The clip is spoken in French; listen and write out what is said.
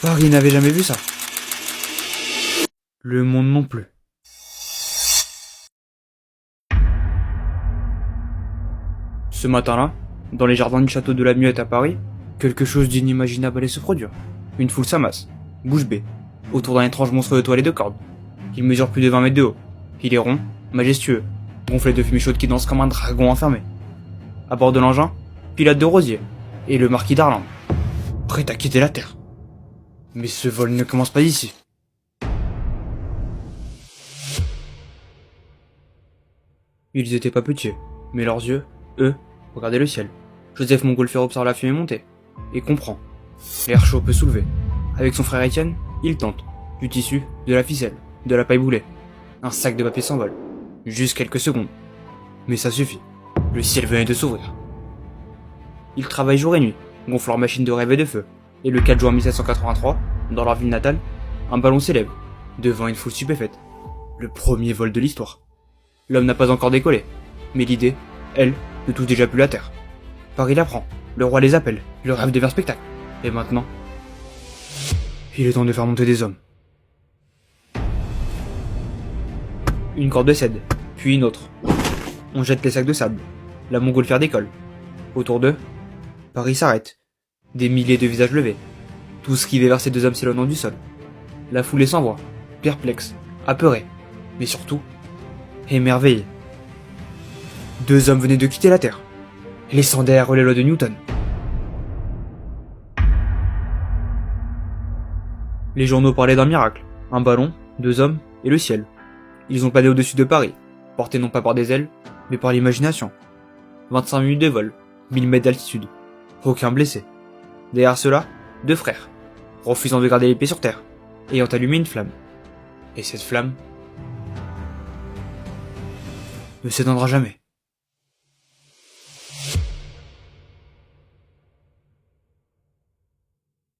Paris n'avait jamais vu ça. Le monde non plus. Ce matin-là, dans les jardins du château de la Muette à Paris, quelque chose d'inimaginable allait se produire. Une foule s'amasse, bouche bée, autour d'un étrange monstre de toile et de cordes. Il mesure plus de 20 mètres de haut. Il est rond, majestueux, gonflé de fumée chaude qui danse comme un dragon enfermé. À bord de l'engin, Pilate de Rosier et le marquis d'Arlande, prêt à quitter la Terre. Mais ce vol ne commence pas ici. Ils étaient pas petits, mais leurs yeux, eux, regardaient le ciel. Joseph Montgolfier observe la fumée monter, et comprend. L'air chaud peut soulever. Avec son frère Étienne, il tente. Du tissu, de la ficelle, de la paille boulée. Un sac de papier s'envole. Juste quelques secondes. Mais ça suffit. Le ciel venait de s'ouvrir. Ils travaillent jour et nuit, gonflent leur machine de rêve et de feu. Et le 4 juin 1783, dans leur ville natale, un ballon s'élève, devant une foule stupéfaite. Le premier vol de l'histoire. L'homme n'a pas encore décollé, mais l'idée, elle, ne touche déjà plus la terre. Paris l'apprend, le roi les appelle, le rêve devient spectacle. Et maintenant, il est temps de faire monter des hommes. Une corde cède, puis une autre. On jette les sacs de sable. La montgolfière décolle. Autour d'eux, Paris s'arrête. Des milliers de visages levés. Tous rivés vers ces deux hommes s'éloignant du sol. La foulée s'envoie, perplexe, apeurée, mais surtout, émerveillée. Deux hommes venaient de quitter la Terre, laissant derrière eux les lois de Newton. Les journaux parlaient d'un miracle, un ballon, deux hommes et le ciel. Ils ont plané au-dessus de Paris, portés non pas par des ailes, mais par l'imagination. 25 minutes de vol, 1000 mètres d'altitude, aucun blessé. Derrière cela, deux frères, refusant de garder les pieds sur terre, ayant allumé une flamme. Et cette flamme ne s'éteindra jamais.